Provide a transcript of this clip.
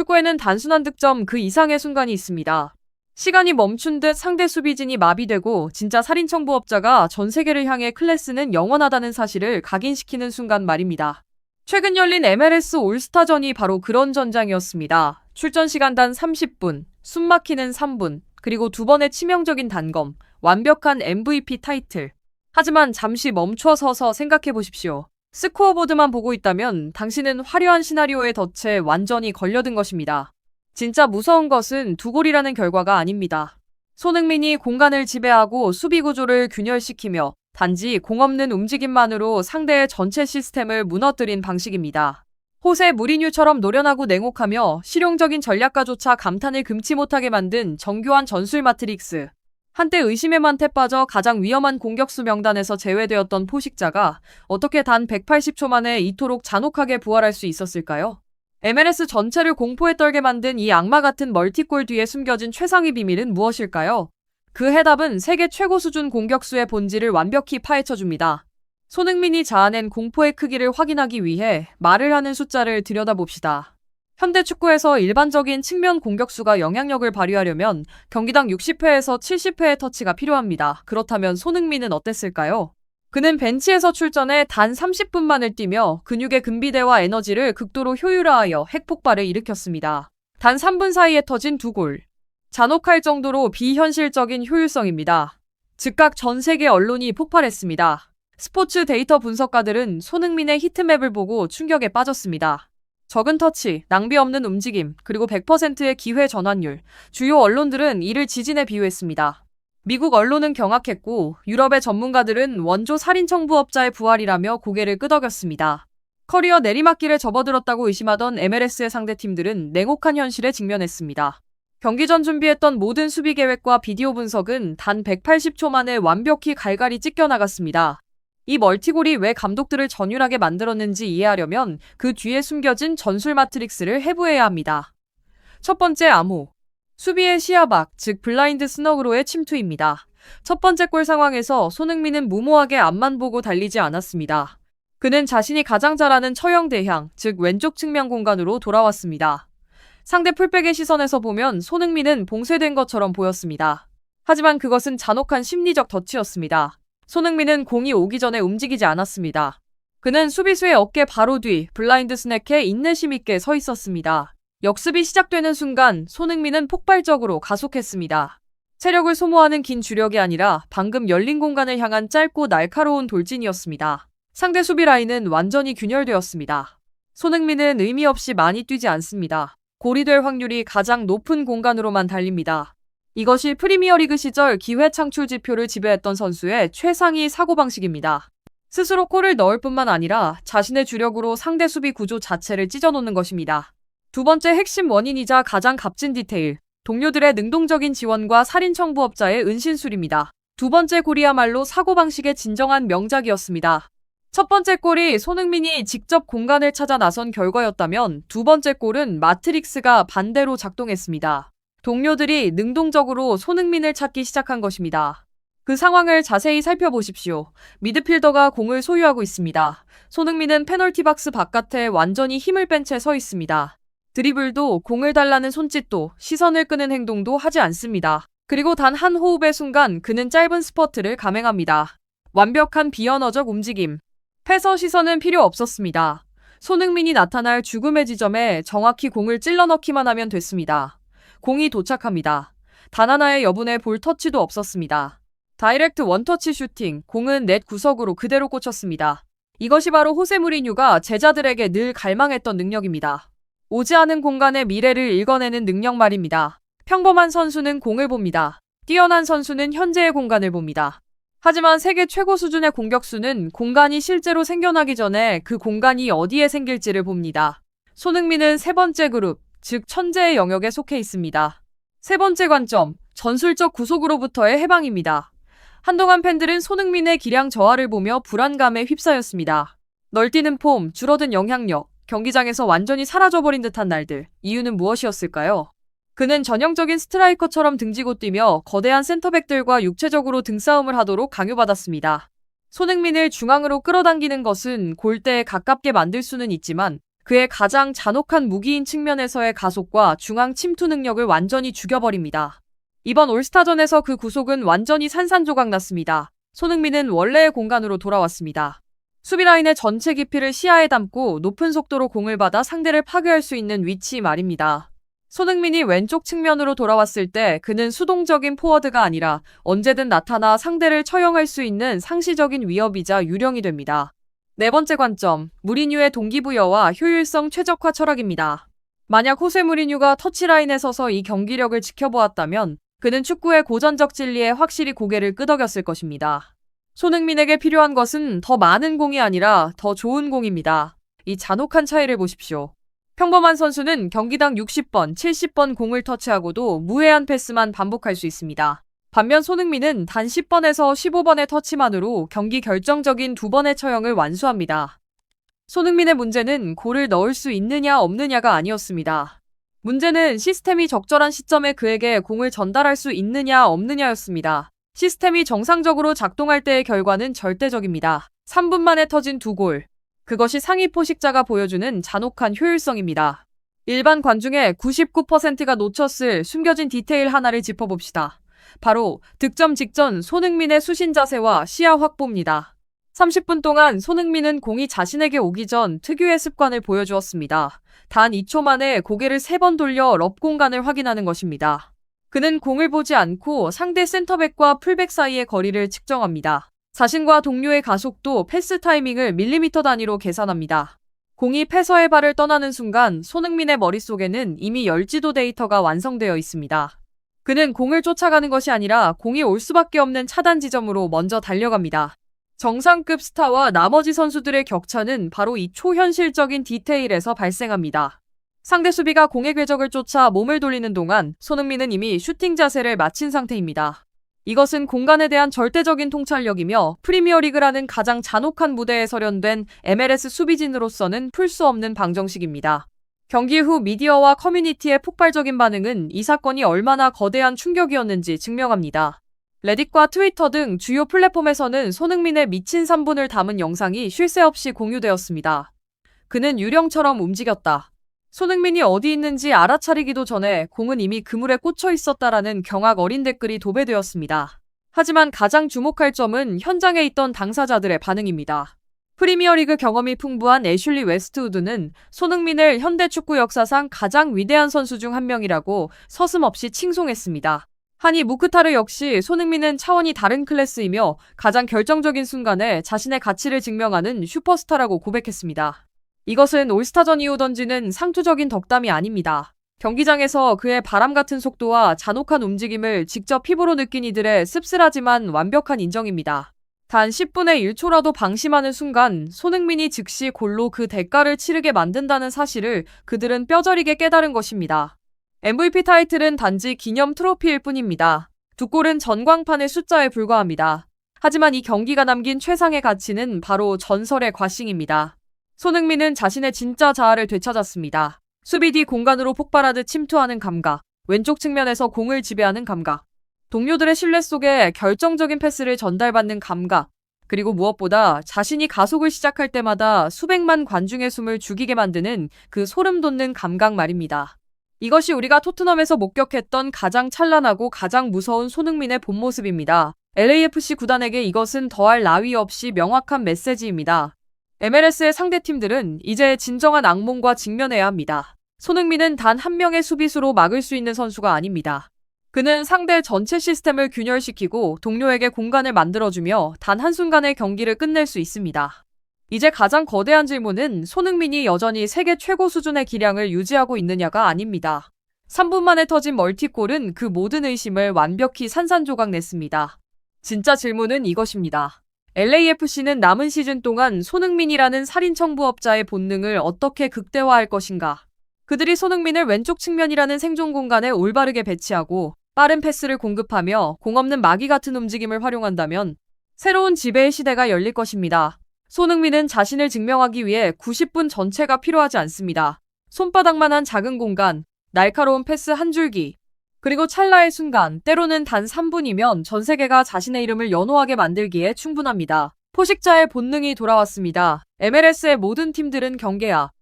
축구에는 단순한 득점 그 이상의 순간이 있습니다. 시간이 멈춘 듯 상대 수비진이 마비되고 진짜 살인청부업자가 전 세계를 향해 클래스는 영원하다는 사실을 각인시키는 순간 말입니다. 최근 열린 MLS 올스타전이 바로 그런 전장이었습니다. 출전 시간 단 30분, 숨막히는 3분, 그리고 두 번의 치명적인 단검, 완벽한 MVP 타이틀. 하지만 잠시 멈춰 서서 생각해 보십시오. 스코어보드만 보고 있다면 당신은 화려한 시나리오의 덫에 완전히 걸려든 것입니다. 진짜 무서운 것은 두 골이라는 결과가 아닙니다. 손흥민이 공간을 지배하고 수비 구조를 균열시키며 단지 공 없는 움직임만으로 상대의 전체 시스템을 무너뜨린 방식입니다. 호세 무리뉴처럼 노련하고 냉혹하며 실용적인 전략가조차 감탄을 금치 못하게 만든 정교한 전술 마트릭스. 한때 의심의 만태 빠져 가장 위험한 공격수 명단에서 제외되었던 포식자가 어떻게 단 180초 만에 이토록 잔혹하게 부활할 수 있었을까요? MLS 전체를 공포에 떨게 만든 이 악마 같은 멀티골 뒤에 숨겨진 최상의 비밀은 무엇일까요? 그 해답은 세계 최고 수준 공격수의 본질을 완벽히 파헤쳐줍니다. 손흥민이 자아낸 공포의 크기를 확인하기 위해 말을 하는 숫자를 들여다봅시다. 현대 축구에서 일반적인 측면 공격수가 영향력을 발휘하려면 경기당 60회에서 70회의 터치가 필요합니다. 그렇다면 손흥민은 어땠을까요? 그는 벤치에서 출전해 단 30분만을 뛰며 근육의 근비대와 에너지를 극도로 효율화하여 핵폭발을 일으켰습니다. 단 3분 사이에 터진 2골. 잔혹할 정도로 비현실적인 효율성입니다. 즉각 전 세계 언론이 폭발했습니다. 스포츠 데이터 분석가들은 손흥민의 히트맵을 보고 충격에 빠졌습니다. 적은 터치, 낭비 없는 움직임, 그리고 100%의 기회 전환율. 주요 언론들은 이를 지진에 비유했습니다. 미국 언론은 경악했고 유럽의 전문가들은 원조 살인청부업자의 부활이라며 고개를 끄덕였습니다. 커리어 내리막길에 접어들었다고 의심하던 MLS의 상대팀들은 냉혹한 현실에 직면했습니다. 경기 전 준비했던 모든 수비 계획과 비디오 분석은 단 180초 만에 완벽히 갈갈이 찢겨나갔습니다. 이 멀티골이 왜 감독들을 전율하게 만들었는지 이해하려면 그 뒤에 숨겨진 전술 마트릭스를 해부해야 합니다. 첫 번째 암호. 수비의 시야 밖, 즉 블라인드 스너그로의 침투입니다. 첫 번째 골 상황에서 손흥민은 무모하게 앞만 보고 달리지 않았습니다. 그는 자신이 가장 잘하는 처형 대향, 즉 왼쪽 측면 공간으로 돌아왔습니다. 상대 풀백의 시선에서 보면 손흥민은 봉쇄된 것처럼 보였습니다. 하지만 그것은 잔혹한 심리적 덫이었습니다. 손흥민은 공이 오기 전에 움직이지 않았습니다. 그는 수비수의 어깨 바로 뒤 블라인드 스낵에 인내심 있게 서 있었습니다. 역습이 시작되는 순간 손흥민은 폭발적으로 가속했습니다. 체력을 소모하는 긴 주력이 아니라 방금 열린 공간을 향한 짧고 날카로운 돌진이었습니다. 상대 수비 라인은 완전히 균열되었습니다. 손흥민은 의미 없이 많이 뛰지 않습니다. 골이 될 확률이 가장 높은 공간으로만 달립니다. 이것이 프리미어리그 시절 기회 창출 지표를 지배했던 선수의 최상위 사고방식입니다. 스스로 골을 넣을 뿐만 아니라 자신의 주력으로 상대 수비 구조 자체를 찢어놓는 것입니다. 두 번째 핵심 원인이자 가장 값진 디테일, 동료들의 능동적인 지원과 살인청부업자의 은신술입니다. 두 번째 골이야말로 사고방식의 진정한 명작이었습니다. 첫 번째 골이 손흥민이 직접 공간을 찾아 나선 결과였다면 두 번째 골은 마트릭스가 반대로 작동했습니다. 동료들이 능동적으로 손흥민을 찾기 시작한 것입니다. 그 상황을 자세히 살펴보십시오. 미드필더가 공을 소유하고 있습니다. 손흥민은 페널티 박스 바깥에 완전히 힘을 뺀 채 서 있습니다. 드리블도 공을 달라는 손짓도 시선을 끄는 행동도 하지 않습니다. 그리고 단 한 호흡의 순간 그는 짧은 스퍼트를 감행합니다. 완벽한 비언어적 움직임. 패서 시선은 필요 없었습니다. 손흥민이 나타날 죽음의 지점에 정확히 공을 찔러 넣기만 하면 됐습니다. 공이 도착합니다. 단 하나의 여분의 볼 터치도 없었습니다. 다이렉트 원터치 슈팅, 공은 넷 구석으로 그대로 꽂혔습니다. 이것이 바로 호세 무리뉴가 제자들에게 늘 갈망했던 능력입니다. 오지 않은 공간의 미래를 읽어내는 능력 말입니다. 평범한 선수는 공을 봅니다. 뛰어난 선수는 현재의 공간을 봅니다. 하지만 세계 최고 수준의 공격수는 공간이 실제로 생겨나기 전에 그 공간이 어디에 생길지를 봅니다. 손흥민은 세 번째 그룹, 즉 천재의 영역에 속해 있습니다. 세 번째 관점, 전술적 구속으로부터의 해방입니다. 한동안 팬들은 손흥민의 기량 저하를 보며 불안감에 휩싸였습니다. 널뛰는 폼, 줄어든 영향력, 경기장에서 완전히 사라져버린 듯한 날들. 이유는 무엇이었을까요? 그는 전형적인 스트라이커처럼 등지고 뛰며 거대한 센터백들과 육체적으로 등싸움을 하도록 강요받았습니다. 손흥민을 중앙으로 끌어당기는 것은 골대에 가깝게 만들 수는 있지만 그의 가장 잔혹한 무기인 측면에서의 가속과 중앙 침투 능력을 완전히 죽여버립니다. 이번 올스타전에서 그 구속은 완전히 산산조각 났습니다. 손흥민은 원래의 공간으로 돌아왔습니다. 수비 라인의 전체 깊이를 시야에 담고 높은 속도로 공을 받아 상대를 파괴할 수 있는 위치 말입니다. 손흥민이 왼쪽 측면으로 돌아왔을 때 그는 수동적인 포워드가 아니라 언제든 나타나 상대를 처형할 수 있는 상시적인 위협이자 유령이 됩니다. 네 번째 관점, 무리뉴의 동기부여와 효율성 최적화 철학입니다. 만약 호세 무리뉴가 터치라인에 서서 이 경기력을 지켜보았다면 그는 축구의 고전적 진리에 확실히 고개를 끄덕였을 것입니다. 손흥민에게 필요한 것은 더 많은 공이 아니라 더 좋은 공입니다. 이 잔혹한 차이를 보십시오. 평범한 선수는 경기당 60번, 70번 공을 터치하고도 무해한 패스만 반복할 수 있습니다. 반면 손흥민은 단 10번에서 15번의 터치만으로 경기 결정적인 2번의 처형을 완수합니다. 손흥민의 문제는 골을 넣을 수 있느냐 없느냐가 아니었습니다. 문제는 시스템이 적절한 시점에 그에게 공을 전달할 수 있느냐 없느냐였습니다. 시스템이 정상적으로 작동할 때의 결과는 절대적입니다. 3분 만에 터진 2골. 그것이 상위 포식자가 보여주는 잔혹한 효율성입니다. 일반 관중의 99%가 놓쳤을 숨겨진 디테일 하나를 짚어봅시다. 바로 득점 직전 손흥민의 수신 자세와 시야 확보입니다. 30분 동안 손흥민은 공이 자신에게 오기 전 특유의 습관을 보여주었습니다. 단 2초 만에 고개를 3번 돌려 럽 공간을 확인하는 것입니다. 그는 공을 보지 않고 상대 센터백과 풀백 사이의 거리를 측정합니다. 자신과 동료의 가속도 패스 타이밍을 밀리미터 단위로 계산합니다. 공이 패서의 발을 떠나는 순간 손흥민의 머릿속에는 이미 열지도 데이터가 완성되어 있습니다. 그는 공을 쫓아가는 것이 아니라 공이 올 수밖에 없는 차단 지점으로 먼저 달려갑니다. 정상급 스타와 나머지 선수들의 격차는 바로 이 초현실적인 디테일에서 발생합니다. 상대 수비가 공의 궤적을 쫓아 몸을 돌리는 동안 손흥민은 이미 슈팅 자세를 마친 상태입니다. 이것은 공간에 대한 절대적인 통찰력이며 프리미어리그라는 가장 잔혹한 무대에 서련된 MLS 수비진으로서는 풀 수 없는 방정식입니다. 경기 후 미디어와 커뮤니티의 폭발적인 반응은 이 사건이 얼마나 거대한 충격이었는지 증명합니다. 레딧과 트위터 등 주요 플랫폼에서는 손흥민의 미친 3분을 담은 영상이 쉴 새 없이 공유되었습니다. 그는 유령처럼 움직였다. 손흥민이 어디 있는지 알아차리기도 전에 공은 이미 그물에 꽂혀 있었다라는 경악 어린 댓글이 도배되었습니다. 하지만 가장 주목할 점은 현장에 있던 당사자들의 반응입니다. 프리미어리그 경험이 풍부한 애슐리 웨스트우드는 손흥민을 현대 축구 역사상 가장 위대한 선수 중 한 명이라고 서슴없이 칭송했습니다. 하니 무크타르 역시 손흥민은 차원이 다른 클래스이며 가장 결정적인 순간에 자신의 가치를 증명하는 슈퍼스타라고 고백했습니다. 이것은 올스타전 이후 던지는 상투적인 덕담이 아닙니다. 경기장에서 그의 바람 같은 속도와 잔혹한 움직임을 직접 피부로 느낀 이들의 씁쓸하지만 완벽한 인정입니다. 단 10분의 1초라도 방심하는 순간 손흥민이 즉시 골로 그 대가를 치르게 만든다는 사실을 그들은 뼈저리게 깨달은 것입니다. MVP 타이틀은 단지 기념 트로피일 뿐입니다. 2골은 전광판의 숫자에 불과합니다. 하지만 이 경기가 남긴 최상의 가치는 바로 전설의 과싱입니다. 손흥민은 자신의 진짜 자아를 되찾았습니다. 수비 뒤 공간으로 폭발하듯 침투하는 감각, 왼쪽 측면에서 공을 지배하는 감각, 동료들의 신뢰 속에 결정적인 패스를 전달받는 감각, 그리고 무엇보다 자신이 가속을 시작할 때마다 수백만 관중의 숨을 죽이게 만드는 그 소름 돋는 감각 말입니다. 이것이 우리가 토트넘에서 목격했던 가장 찬란하고 가장 무서운 손흥민의 본 모습입니다. LAFC 구단에게 이것은 더할 나위 없이 명확한 메시지입니다. MLS의 상대팀들은 이제 진정한 악몽과 직면해야 합니다. 손흥민은 단 한 명의 수비수로 막을 수 있는 선수가 아닙니다. 그는 상대 전체 시스템을 균열시키고 동료에게 공간을 만들어주며 단 한순간의 경기를 끝낼 수 있습니다. 이제 가장 거대한 질문은 손흥민이 여전히 세계 최고 수준의 기량을 유지하고 있느냐가 아닙니다. 3분 만에 터진 멀티골은 그 모든 의심을 완벽히 산산조각 냈습니다. 진짜 질문은 이것입니다. LAFC는 남은 시즌 동안 손흥민이라는 살인 청부업자의 본능을 어떻게 극대화할 것인가? 그들이 손흥민을 왼쪽 측면이라는 생존 공간에 올바르게 배치하고 빠른 패스를 공급하며 공 없는 마귀 같은 움직임을 활용한다면 새로운 지배의 시대가 열릴 것입니다. 손흥민은 자신을 증명하기 위해 90분 전체가 필요하지 않습니다. 손바닥만한 작은 공간, 날카로운 패스 한 줄기, 그리고 찰나의 순간, 때로는 단 3분이면 전 세계가 자신의 이름을 연호하게 만들기에 충분합니다. 포식자의 본능이 돌아왔습니다. MLS의 모든 팀들은 경계 앞,